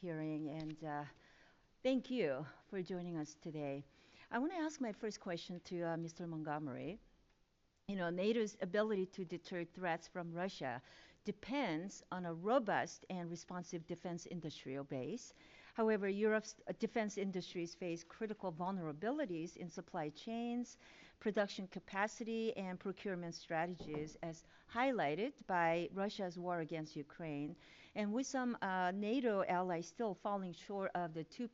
hearing, and thank you for joining us today. I want to ask my first question to Mr. Montgomery. NATO's ability to deter threats from Russia depends on a robust and responsive defense industrial base. However, Europe's defense industries face critical vulnerabilities in supply chains, production capacity, and procurement strategies, as highlighted by Russia's war against Ukraine. And with some NATO allies still falling short of the 2%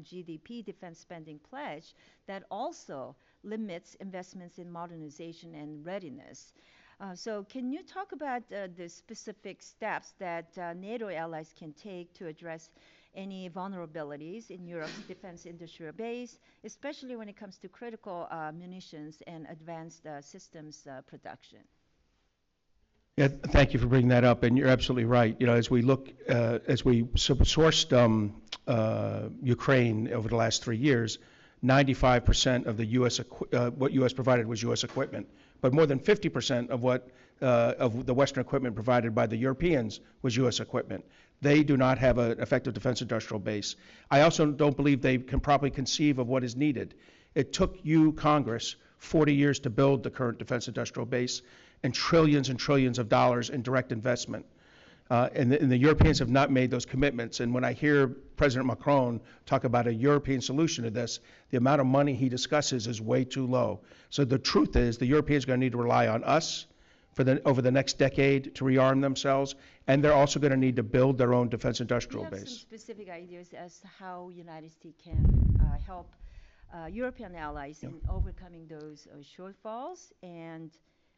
GDP defense spending pledge, that also limits investments in modernization and readiness. So can you talk about the specific steps that NATO allies can take to address any vulnerabilities in Europe's defense industrial base, especially when it comes to critical munitions and advanced systems production? Yeah, thank you for bringing that up, and you're absolutely right. As we look, as we sourced Ukraine over the last 3 years, 95% of the what U.S. provided was U.S. equipment, but more than 50% of what of the Western equipment provided by the Europeans was U.S. equipment. They do not have an effective defense industrial base. I also don't believe they can properly conceive of what is needed. It took you, Congress, 40 years to build the current defense industrial base and trillions of dollars in direct investment. And the Europeans have not made those commitments. And when I hear President Macron talk about a European solution to this, the amount of money he discusses is way too low. So the truth is the Europeans are going to need to rely on us over the next decade to rearm themselves, and they're also going to need to build their own defense industrial base. Do you have some specific ideas as to how United States can help European allies in overcoming those shortfalls? And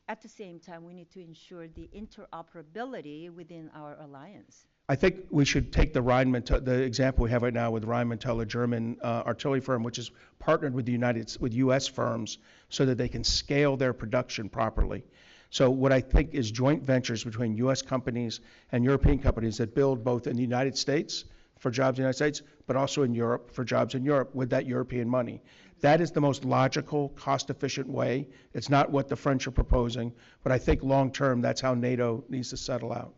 at the same time, we need to ensure the interoperability within our alliance. I think we should take the example we have right now with Rheinmetall, a German artillery firm, which is partnered with U.S. firms so that they can scale their production properly. So what I think is joint ventures between U.S. companies and European companies that build both in the United States for jobs in the United States, but also in Europe for jobs in Europe with that European money. That is the most logical, cost-efficient way. It's not what the French are proposing, but I think long-term that's how NATO needs to settle out.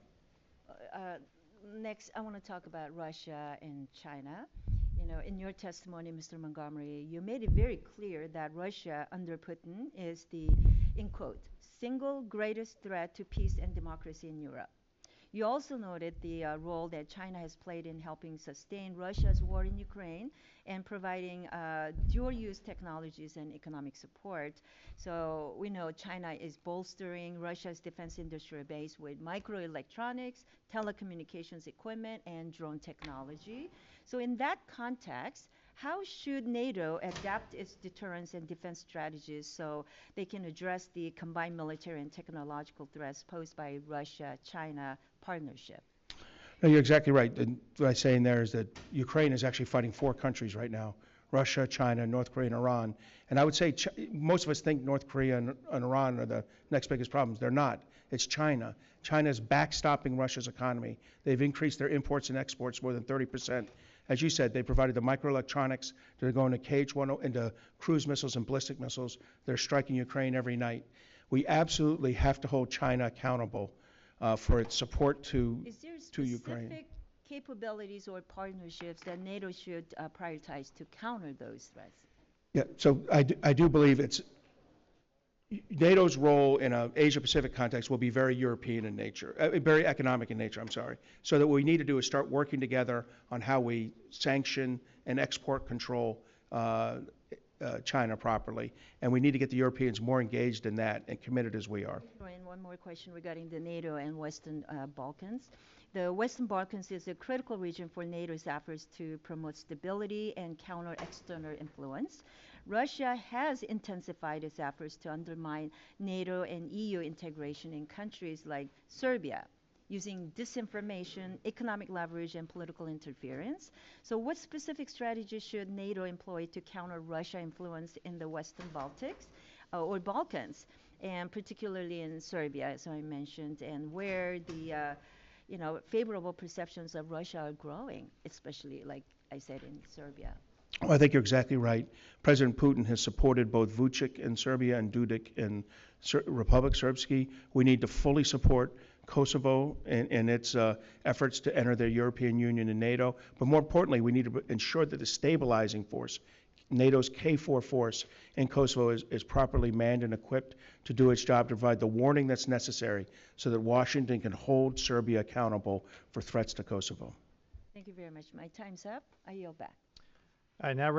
Next, I want to talk about Russia and China. In your testimony, Mr. Montgomery, you made it very clear that Russia under Putin is the, in quote, single greatest threat to peace and democracy in Europe. You also noted the role that China has played in helping sustain Russia's war in Ukraine and providing dual-use technologies and economic support. So we know China is bolstering Russia's defense industrial base with microelectronics, telecommunications equipment, and drone technology. So in that context, how should NATO adapt its deterrence and defense strategies so they can address the combined military and technological threats posed by Russia-China partnership? No, you're exactly right. And what I'm saying there is that Ukraine is actually fighting 4 countries right now: Russia, China, North Korea, and Iran. And I would say most of us think North Korea and Iran are the next biggest problems. They're not. It's China. China is backstopping Russia's economy. They've increased their imports and exports more than 30%. As you said, they provided the microelectronics that are going into cruise missiles and ballistic missiles. They're striking Ukraine every night. We absolutely have to hold China accountable for its support to Ukraine. Is there specific capabilities or partnerships that NATO should prioritize to counter those threats? Yeah, so I do believe NATO's role in an Asia-Pacific context will be very European in nature, very economic in nature, I'm sorry. So that what we need to do is start working together on how we sanction and export control China properly. And we need to get the Europeans more engaged in that and committed as we are. And one more question regarding the NATO and Western Balkans. The Western Balkans is a critical region for NATO's efforts to promote stability and counter external influence. Russia has intensified its efforts to undermine NATO and EU integration in countries like Serbia, using disinformation, economic leverage, and political interference. So what specific strategies should NATO employ to counter Russia influence in the Western Baltics or Balkans, and particularly in Serbia, as I mentioned, and where the favorable perceptions of Russia are growing, especially, like I said, in Serbia? Well, I think you're exactly right. President Putin has supported both Vučić in Serbia and Dudik in Republic Srpski. We need to fully support Kosovo and its efforts to enter the European Union and NATO. But more importantly, we need to ensure that the stabilizing force, NATO's K4 force in Kosovo, is properly manned and equipped to do its job, to provide the warning that's necessary so that Washington can hold Serbia accountable for threats to Kosovo. Thank you very much. My time's up. I yield back. I now